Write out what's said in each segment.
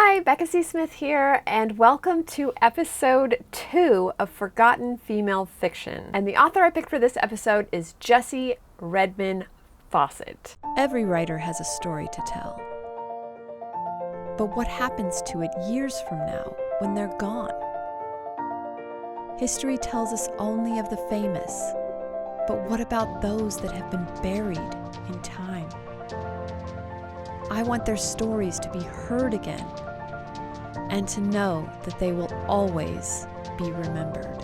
Hi, Becca C. Smith here, and welcome to episode 2 of Forgotten Female Fiction. And the author I picked for this episode is Jessie Redmon Fauset. Every writer has a story to tell. But what happens to it years from now when they're gone? History tells us only of the famous, but what about those that have been buried in time? I want their stories to be heard again, and to know that they will always be remembered.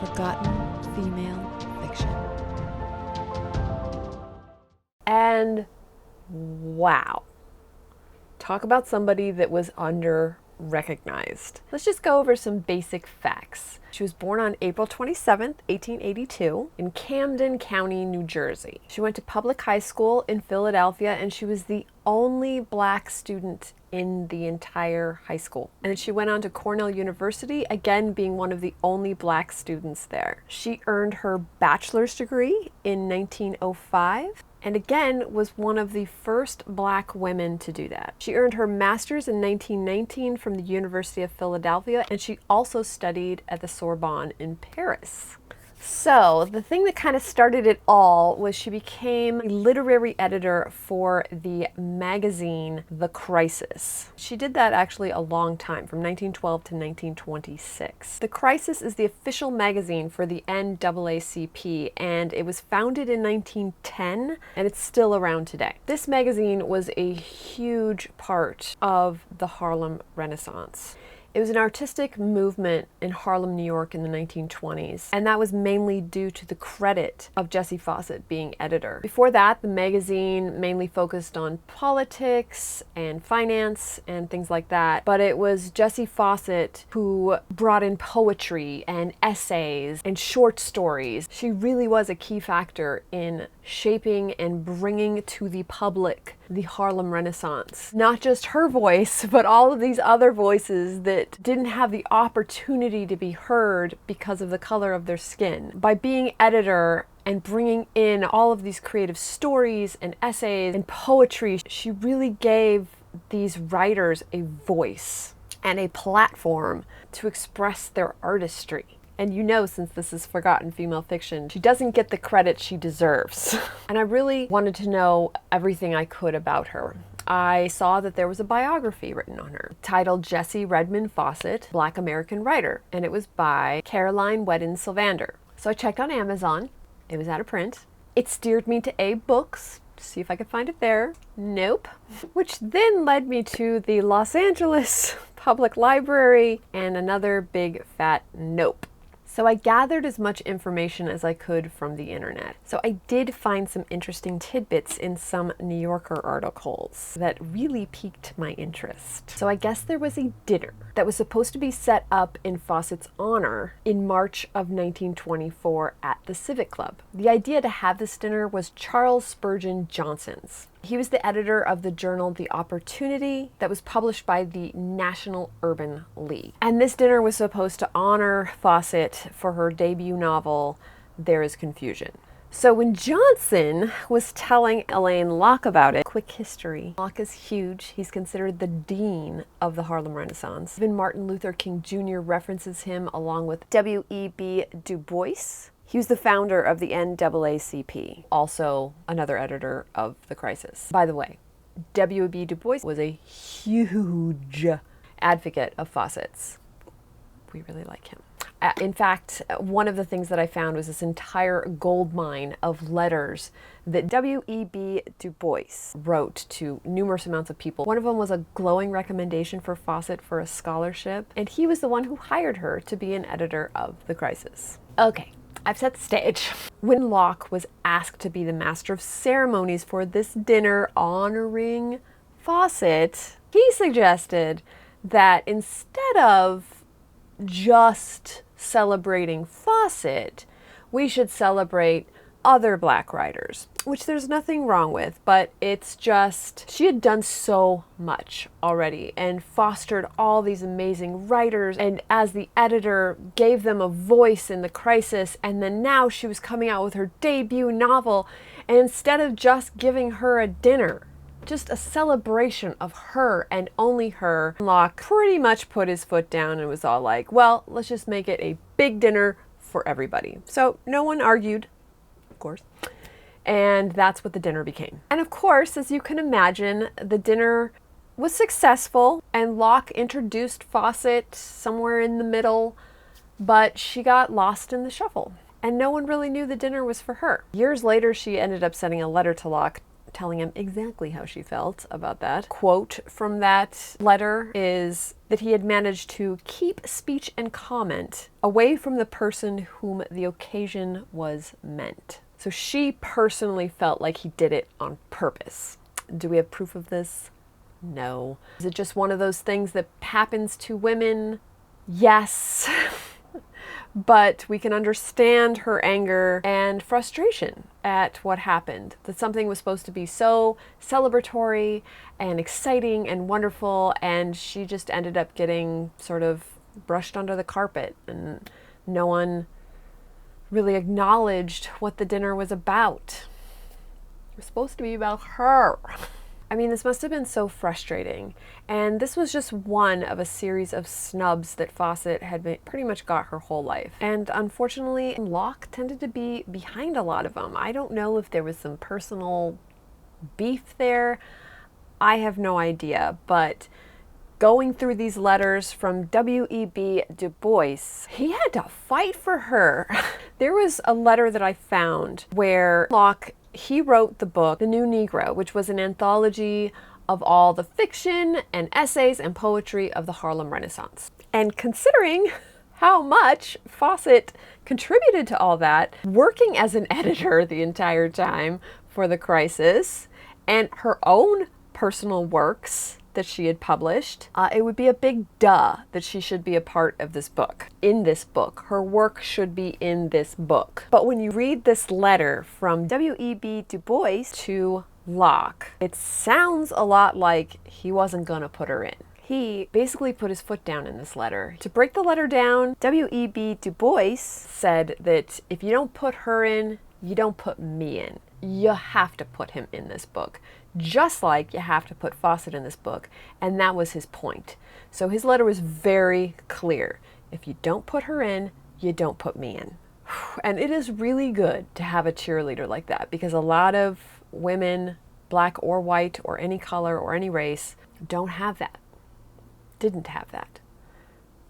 Forgotten Female Fiction. And wow, talk about somebody that was under-recognized. Let's just go over some basic facts. She was born on April 27th, 1882 in Camden County, New Jersey. She went to public high school in Philadelphia, and she was the only black student in the entire high school. And then she went on to Cornell University, again being one of the only black students there. She earned her bachelor's degree in 1905. And again was one of the first black women to do that. She earned her master's in 1919 from the University of Philadelphia, and she also studied at the Sorbonne in Paris. So the thing that kind of started it all was she became a literary editor for the magazine The Crisis. She did that actually a long time, from 1912 to 1926. The Crisis is the official magazine for the NAACP, and it was founded in 1910, and it's still around today. This magazine was a huge part of the Harlem Renaissance. It was an artistic movement in Harlem, New York in the 1920s, and that was mainly due to the credit of Jessie Fauset being editor. Before that, the magazine mainly focused on politics and finance and things like that, but it was Jessie Fauset who brought in poetry and essays and short stories. She really was a key factor in shaping and bringing to the public the Harlem Renaissance. Not just her voice, but all of these other voices that didn't have the opportunity to be heard because of the color of their skin. By being editor and bringing in all of these creative stories and essays and poetry, she really gave these writers a voice and a platform to express their artistry. And you know, since this is Forgotten Female Fiction, she doesn't get the credit she deserves. And I really wanted to know everything I could about her. I saw that there was a biography written on her titled Jessie Redmon Fauset, Black American Writer, and it was by Caroline Wedden Sylvander. So I checked on Amazon. It was out of print. It steered me to A Books to see if I could find it there. Nope. Which then led me to the Los Angeles Public Library and another big fat nope. So I gathered as much information as I could from the internet. So I did find some interesting tidbits in some New Yorker articles that really piqued my interest. So I guess there was a dinner that was supposed to be set up in Fauset's honor in March of 1924 at the Civic Club. The idea to have this dinner was Charles Spurgeon Johnson's. He was the editor of the journal The Opportunity that was published by the National Urban League. And this dinner was supposed to honor Fauset for her debut novel, There Is Confusion. So when Johnson was telling Elaine Locke about it, quick history, Locke is huge. He's considered the dean of the Harlem Renaissance. Even Martin Luther King Jr. references him along with W.E.B. Du Bois. He was the founder of the NAACP, also another editor of The Crisis. By the way, W.E.B. Du Bois was a huge advocate of Fauset's. We really like him. In fact, one of the things that I found was this entire gold mine of letters that W.E.B. Du Bois wrote to numerous amounts of people. One of them was a glowing recommendation for Fauset for a scholarship, and he was the one who hired her to be an editor of The Crisis. Okay. I've set the stage. When Locke was asked to be the master of ceremonies for this dinner honoring Fauset, he suggested that instead of just celebrating Fauset, we should celebrate other black writers, which there's nothing wrong with, but it's just, she had done so much already and fostered all these amazing writers, and as the editor gave them a voice in The Crisis, and then now she was coming out with her debut novel, and instead of just giving her a dinner just a celebration of her and only her. Locke pretty much put his foot down and was all like, well, let's just make it a big dinner for everybody. So no one argued, of course. And that's what the dinner became. And of course, as you can imagine, the dinner was successful and Locke introduced Fauset somewhere in the middle, but she got lost in the shuffle. And no one really knew the dinner was for her. Years later, she ended up sending a letter to Locke telling him exactly how she felt about that. Quote from that letter is that he had managed to keep speech and comment away from the person whom the occasion was meant. So she personally felt like he did it on purpose. Do we have proof of this? No. Is it just one of those things that happens to women? Yes. But we can understand her anger and frustration at what happened. That something was supposed to be so celebratory and exciting and wonderful, and she just ended up getting sort of brushed under the carpet, and no one really acknowledged what the dinner was about. It was supposed to be about her. I mean, this must have been so frustrating. And this was just one of a series of snubs that Fauset had pretty much got her whole life. And unfortunately, Locke tended to be behind a lot of them. I don't know if there was some personal beef there. I have no idea. But going through these letters from W.E.B. Du Bois, he had to fight for her. There was a letter that I found where Locke, he wrote the book, The New Negro, which was an anthology of all the fiction and essays and poetry of the Harlem Renaissance. And considering how much Fauset contributed to all that, working as an editor the entire time for the crisis, and her own personal works that she had published, it would be a big duh that she should be a part of this book. In this book. Her work should be in this book. But when you read this letter from W.E.B. Du Bois to Locke, it sounds a lot like he wasn't gonna put her in. He basically put his foot down in this letter. To break the letter down, W.E.B. Du Bois said that if you don't put her in, you don't put me in. You have to put him in this book. Just like you have to put Fauset in this book. And that was his point. So his letter was very clear. If you don't put her in, you don't put me in. And it is really good to have a cheerleader like that, because a lot of women, black or white or any color or any race, don't have that. Didn't have that.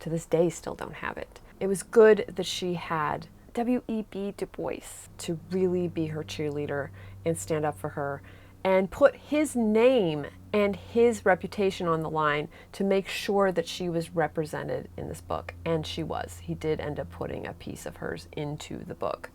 To this day still don't have it. It was good that she had W.E.B. Du Bois to really be her cheerleader and stand up for her and put his name and his reputation on the line to make sure that she was represented in this book. And she was. He did end up putting a piece of hers into the book.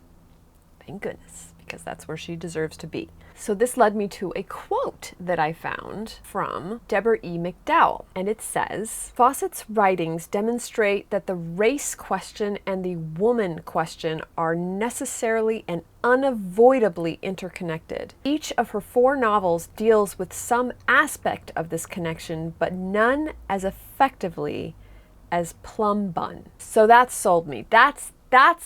Thank goodness, because that's where she deserves to be. So this led me to a quote that I found from Deborah E. McDowell, and it says, Fauset's writings demonstrate that the race question and the woman question are necessarily and unavoidably interconnected. Each of her 4 novels deals with some aspect of this connection, but none as effectively as Plum Bun. So that sold me. That's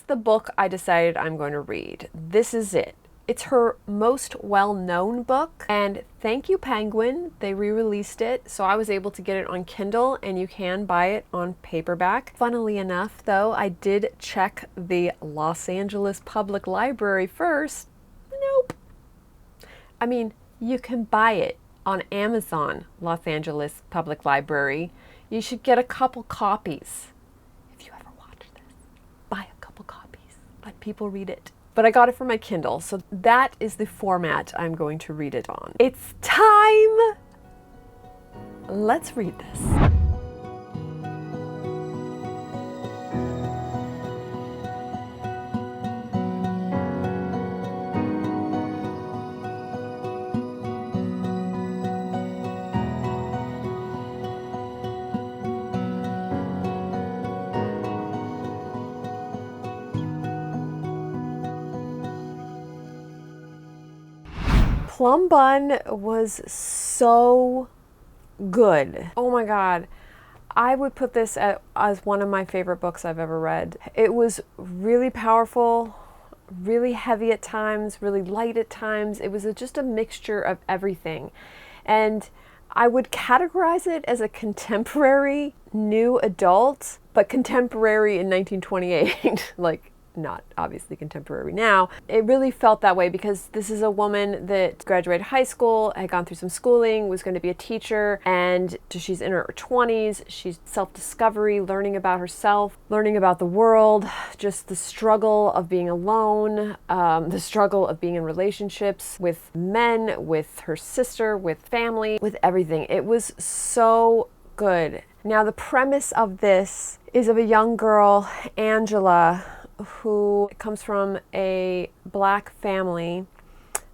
the book I decided I'm going to read. This is it. It's her most well-known book, and thank you, Penguin. They re-released it, so I was able to get it on Kindle, and you can buy it on paperback. Funnily enough, though, I did check the Los Angeles Public Library first. Nope. I mean, you can buy it on Amazon, Los Angeles Public Library. You should get a couple copies. If you ever watch this, buy a couple copies. Let people read it. But I got it for my Kindle, so that is the format I'm going to read it on. It's time! Let's read this. Plum Bun was so good. Oh my God. I would put this as one of my favorite books I've ever read. It was really powerful, really heavy at times, really light at times. It was just a mixture of everything. And I would categorize it as a contemporary new adult, but contemporary in 1928, like not obviously contemporary now. It really felt that way because this is a woman that graduated high school, had gone through some schooling, was going to be a teacher, and she's in her 20s. She's self-discovery, learning about herself, learning about the world, just the struggle of being alone, the struggle of being in relationships with men, with her sister, with family, with everything. It was so good. Now, the premise of this is of a young girl, Angela, who comes from a black family,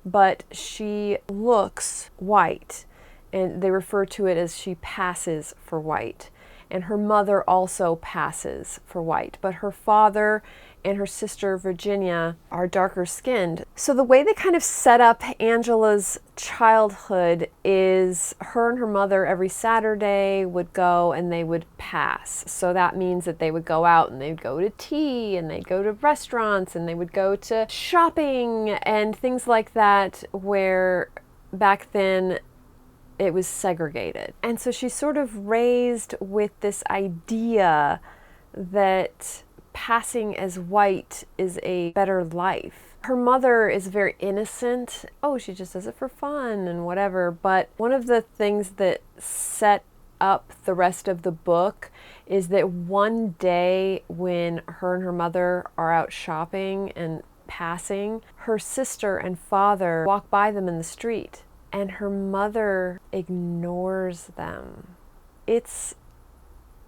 but she looks white, and they refer to it as she passes for white. And her mother also passes for white, but her father and her sister Virginia are darker skinned. So the way they kind of set up Angela's childhood is her and her mother every Saturday would go and they would pass. So that means that they would go out and they'd go to tea and they'd go to restaurants and they would go to shopping and things like that, where back then it was segregated. And so she's sort of raised with this idea that passing as white is a better life. Her mother is very innocent. Oh, she just does it for fun and whatever. But one of the things that set up the rest of the book is that one day when her and her mother are out shopping and passing, her sister and father walk by them in the street, and her mother ignores them. It's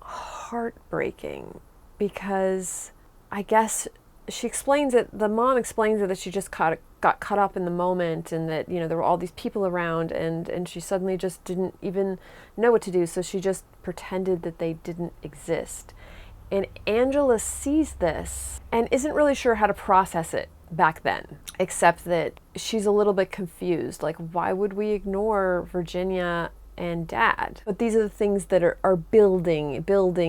heartbreaking because I guess she explains it, the mom explains it, that she just got caught up in the moment, and that, you know, there were all these people around, and she suddenly just didn't even know what to do, so she just pretended that they didn't exist. And Angela sees this and isn't really sure how to process it back then, except that she's a little bit confused. Like, why would we ignore Virginia and Dad? But these are the things that are building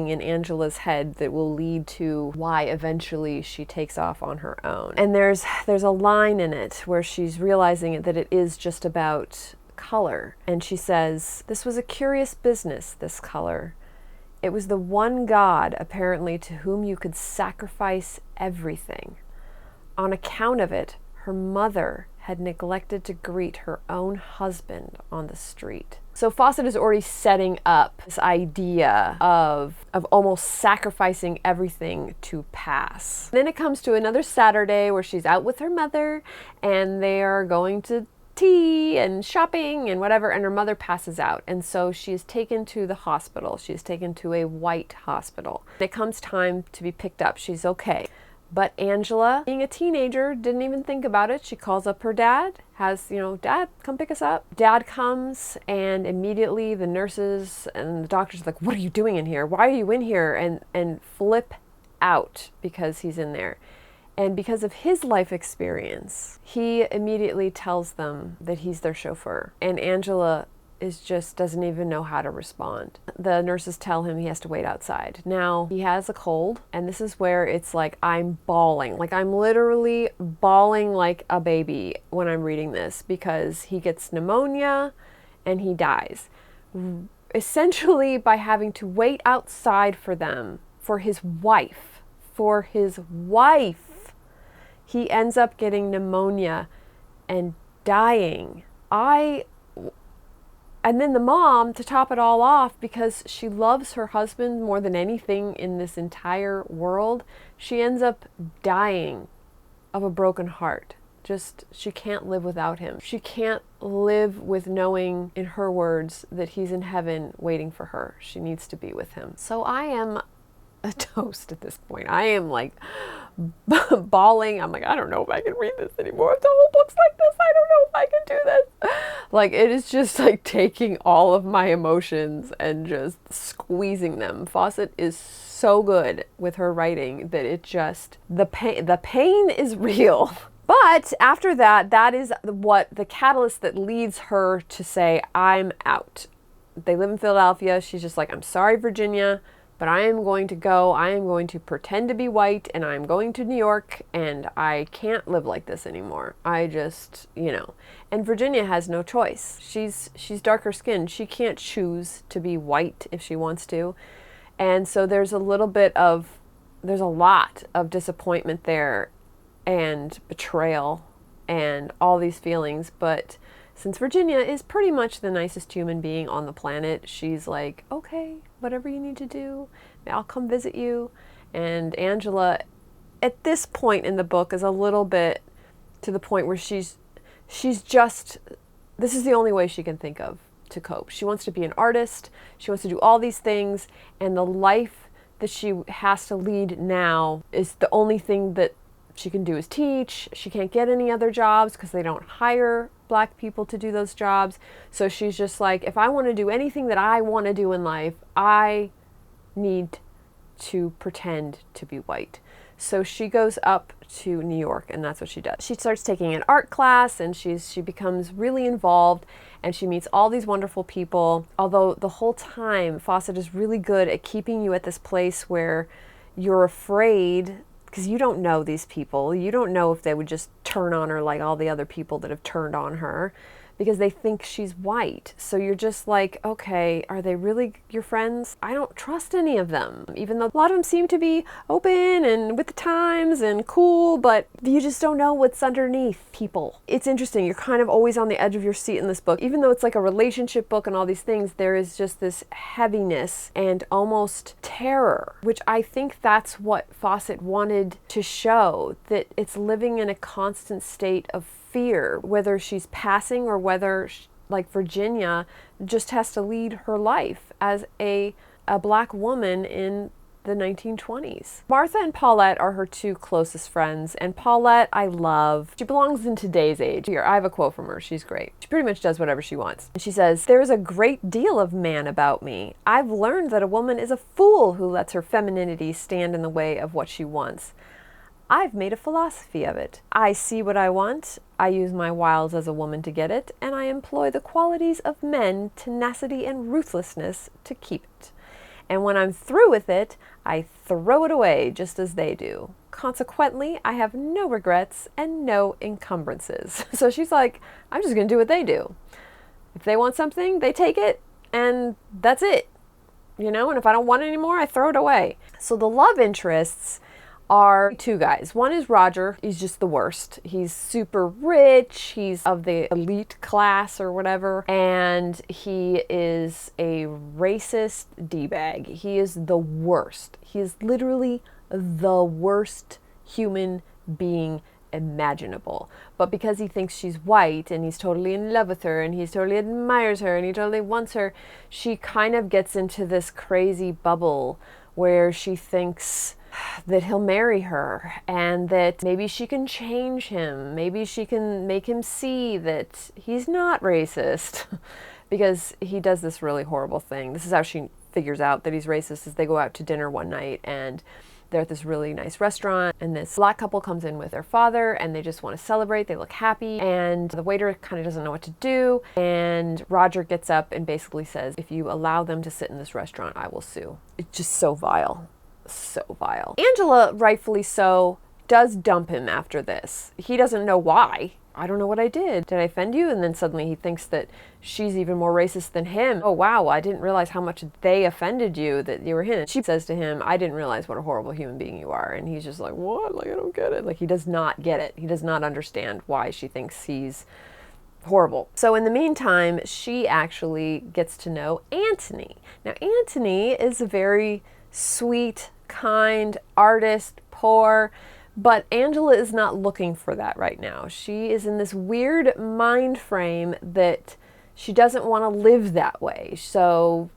in Angela's head that will lead to why eventually she takes off on her own. And there's a line in it where she's realizing that it is just about color. And she says, "This was a curious business, this color. It was the one God, apparently, to whom you could sacrifice everything. On account of it, her mother had neglected to greet her own husband on the street." So Fauset is already setting up this idea of almost sacrificing everything to pass. Then it comes to another Saturday where she's out with her mother and they are going to tea and shopping and whatever, and her mother passes out, and so she is taken to the hospital. She is taken to a white hospital. It comes time to be picked up. She's okay. But Angela, being a teenager, didn't even think about it. She calls up her dad, Dad, come pick us up. Dad comes, and immediately the nurses and the doctors are like, "What are you doing in here? Why are you in here?" And flip out because he's in there. And because of his life experience, he immediately tells them that he's their chauffeur. And Angela doesn't even know how to respond. The nurses tell him he has to wait outside. Now, he has a cold, and this is where it's like I'm bawling. Like, I'm literally bawling like a baby when I'm reading this, because he gets pneumonia and he dies. Essentially by having to wait outside for them, for his wife. He ends up getting pneumonia and dying. And then the mom, to top it all off, because she loves her husband more than anything in this entire world, she ends up dying of a broken heart. She can't live without him. She can't live with knowing, in her words, that he's in heaven waiting for her. She needs to be with him. So I am a toast at this point. I am like bawling. I'm like, I don't know if I can read this anymore. If the whole book's like this, I don't know if I can do this. Like, it is just like taking all of my emotions and just squeezing them. Fauset is so good with her writing that the pain is real. But after that, that is what the catalyst that leads her to say, I'm out. They live in Philadelphia. She's just like, I'm sorry, Virginia, but I am going to go, I am going to pretend to be white, and I'm going to New York, and I can't live like this anymore. I just, And Virginia has no choice. She's darker skinned. She can't choose to be white if she wants to. And so there's a lot of disappointment there, and betrayal, and all these feelings. But since Virginia is pretty much the nicest human being on the planet, she's like, okay, whatever you need to do, I'll come visit you. And Angela, at this point in the book, is a little bit to the point where she's just, this is the only way she can think of to cope. She wants to be an artist. She wants to do all these things. And the life that she has to lead now is the only thing that she can do is teach. She can't get any other jobs because they don't hire Black people to do those jobs. So she's just like, if I want to do anything that I want to do in life, I need to pretend to be white. So she goes up to New York, and that's what she does. She starts taking an art class, and she becomes really involved, and she meets all these wonderful people. Although the whole time, Fauset is really good at keeping you at this place where you're afraid, because you don't know these people. You don't know if they would just turn on her like all the other people that have turned on her, because they think she's white. So you're just like, okay, are they really your friends? I don't trust any of them, even though a lot of them seem to be open and with the times and cool, but you just don't know what's underneath people. It's interesting. You're kind of always on the edge of your seat in this book. Even though it's like a relationship book and all these things, there is just this heaviness and almost terror, which I think that's what Fauset wanted to show, that it's living in a constant state of fear, whether she's passing or whether, like Virginia, just has to lead her life as a Black woman in the 1920s. Martha and Paulette are her two closest friends, and Paulette I love. She belongs in today's age. Here, I have a quote from her. She's great. She pretty much does whatever she wants. And she says, "There's a great deal of man about me. I've learned that a woman is a fool who lets her femininity stand in the way of what she wants. I've made a philosophy of it. I see what I want, I use my wiles as a woman to get it, and I employ the qualities of men, tenacity and ruthlessness, to keep it. And when I'm through with it, I throw it away just as they do. Consequently, I have no regrets and no encumbrances." So she's like, I'm just going to do what they do. If they want something, they take it, and that's it. And if I don't want it anymore, I throw it away. So the love interests are two guys. One is Roger. He's just the worst. He's super rich. He's of the elite class or whatever. And he is a racist D-bag. He is the worst. He is literally the worst human being imaginable. But because he thinks she's white and he's totally in love with her and he totally admires her and he totally wants her, she kind of gets into this crazy bubble where she thinks that he'll marry her and that maybe she can change him. Maybe she can make him see that he's not racist because he does this really horrible thing. This is how she figures out that he's racist, is they go out to dinner one night and they're at this really nice restaurant and this Black couple comes in with their father and they just want to celebrate. They look happy and the waiter kind of doesn't know what to do. And Roger gets up and basically says, "If you allow them to sit in this restaurant, I will sue." It's just so vile. So vile. Angela, rightfully so, does dump him after this. He doesn't know why. "I don't know what I did. Did I offend you?" And then suddenly he thinks that she's even more racist than him. "Oh wow, I didn't realize how much they offended you, that you were him." And she says to him, "I didn't realize what a horrible human being you are." And he's just like, "What? Like, I don't get it." Like, he does not get it. He does not understand why she thinks he's horrible. So in the meantime, she actually gets to know Anthony. Now, Anthony is a very sweet, kind artist, poor, but Angela is not looking for that right now. She is in this weird mind frame that she doesn't want to live that way. So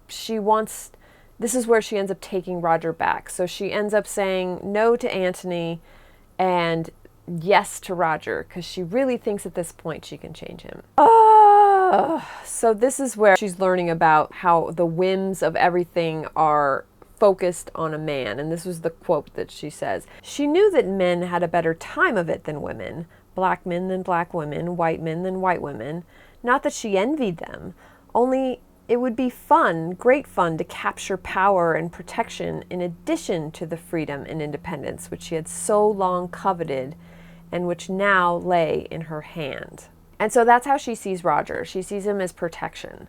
this is where she ends up taking Roger back. So she ends up saying no to Anthony and yes to Roger because she really thinks at this point she can change him. So this is where she's learning about how the whims of everything are focused on a man. And this was the quote that she says. "She knew that men had a better time of it than women, Black men than Black women, white men than white women. Not that she envied them, only it would be fun, great fun, to capture power and protection in addition to the freedom and independence which she had so long coveted and which now lay in her hand. And so that's how she sees Roger. She sees him as protection,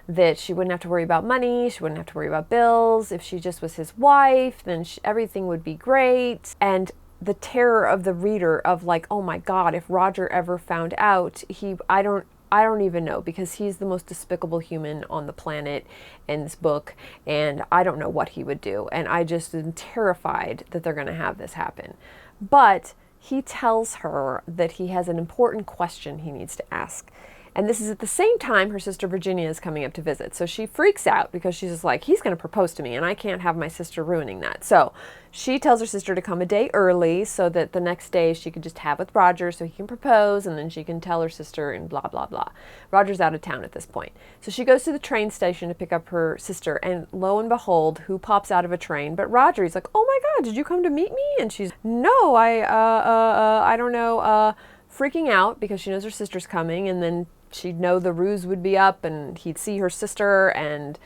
that she wouldn't have to worry about money, she wouldn't have to worry about bills. If she just was his wife, then everything would be great. And the terror of the reader of like, oh my God, if Roger ever found out, I don't even know, because he's the most despicable human on the planet in this book, and I don't know what he would do. And I just am terrified that they're going to have this happen. But he tells her that he has an important question he needs to ask. And this is at the same time her sister Virginia is coming up to visit. So she freaks out because she's just like, he's going to propose to me and I can't have my sister ruining that. So she tells her sister to come a day early so that the next day she could just have with Roger so he can propose, and then she can tell her sister and blah, blah, blah. Roger's out of town at this point. So she goes to the train station to pick up her sister, and lo and behold, who pops out of a train but Roger. He's like, oh my God, did you come to meet me? And she's, no, I don't know, freaking out because she knows her sister's coming, and then she'd know the ruse would be up and he'd see her sister, and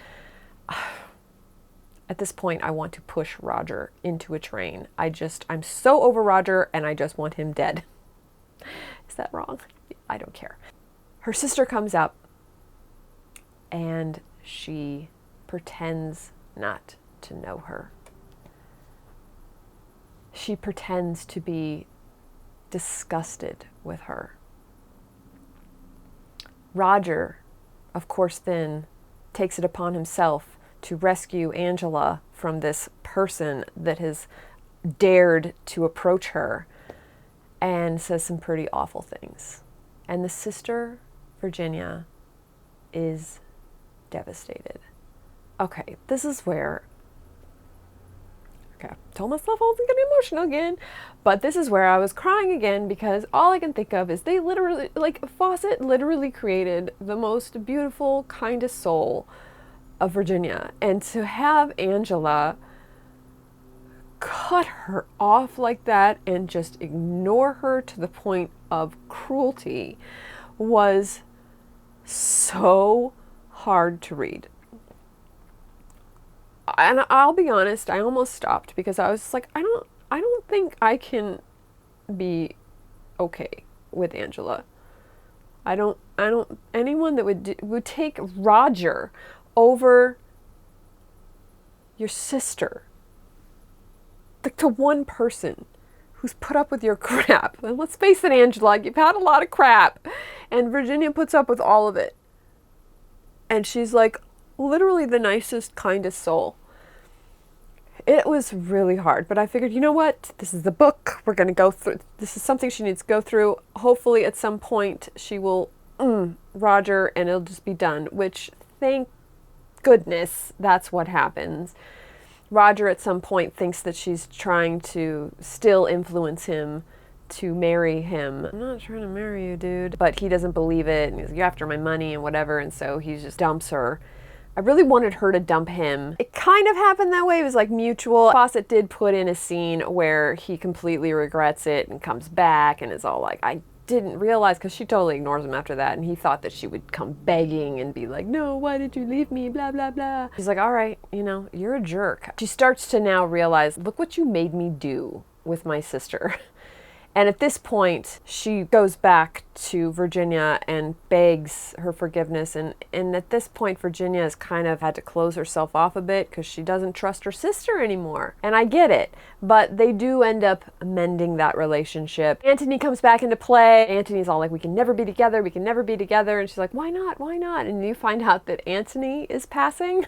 at this point I want to push Roger into a train. I'm so over Roger and I just want him dead. Is that wrong? I don't care. Her sister comes up and she pretends not to know her. She pretends to be disgusted with her. Roger, of course, then takes it upon himself to rescue Angela from this person that has dared to approach her, and says some pretty awful things. And the sister, Virginia, is devastated. Okay, this is where, okay, I told myself I wasn't getting emotional again, but this is where I was crying again, because all I can think of is they literally, like, Fauset literally created the most beautiful, kindest soul of Virginia. And to have Angela cut her off like that and just ignore her to the point of cruelty was so hard to read. And I'll be honest, I almost stopped because I was just like, I don't think I can be okay with Angela. Anyone that would take Roger over your sister, like, to one person who's put up with your crap. And let's face it, Angela, you've had a lot of crap, and Virginia puts up with all of it. And she's like literally the nicest, kindest soul. It was really hard, but I figured, you know what? This is the book. We're going to go through. This is something she needs to go through. Hopefully at some point she will, Roger, and it'll just be done, which, thank goodness, that's what happens. Roger at some point thinks that she's trying to still influence him to marry him. I'm not trying to marry you, dude. But he doesn't believe it, and he's like, you're after my money and whatever, and so he just dumps her. I really wanted her to dump him. It kind of happened that way. It was like mutual. Fauset did put in a scene where he completely regrets it and comes back and is all like, I didn't realize, because she totally ignores him after that, and he thought that she would come begging and be like, no, why did you leave me, blah, blah, blah. She's like, all right, you're a jerk. She starts to now realize, look what you made me do with my sister. And at this point, she goes back to Virginia and begs her forgiveness. And at this point, Virginia has kind of had to close herself off a bit because she doesn't trust her sister anymore. And I get it, but they do end up mending that relationship. Antony comes back into play. Antony's all like, we can never be together, we can never be together. And she's like, why not, why not? And you find out that Antony is passing.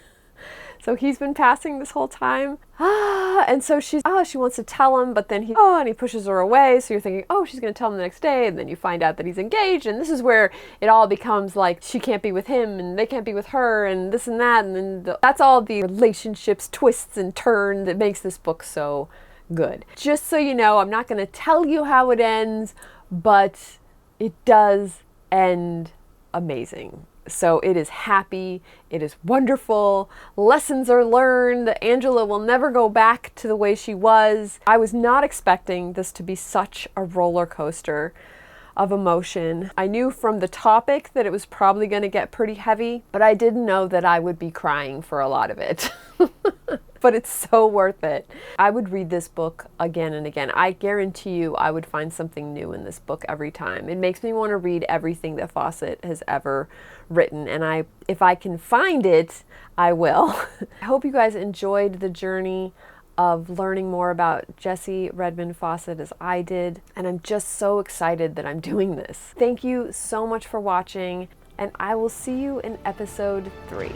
So he's been passing this whole time. And so she wants to tell him, but then and he pushes her away. So you're thinking, oh, she's going to tell him the next day. And then you find out that he's engaged. And this is where it all becomes like she can't be with him and they can't be with her and this and that. And then that's all the relationships, twists and turns that makes this book so good. Just so you know, I'm not going to tell you how it ends, but it does end amazing. So it is happy, it is wonderful, lessons are learned, Angela will never go back to the way she was. I was not expecting this to be such a roller coaster. of emotion. I knew from the topic that it was probably going to get pretty heavy, but I didn't know that I would be crying for a lot of it. But it's so worth it. I would read this book again and again. I guarantee you I would find something new in this book every time. It makes me want to read everything that Fauset has ever written, and if I can find it, I will. I hope you guys enjoyed the journey of learning more about Jessie Redmon Fauset as I did, and I'm just so excited that I'm doing this. Thank you so much for watching, and I will see you in episode 3.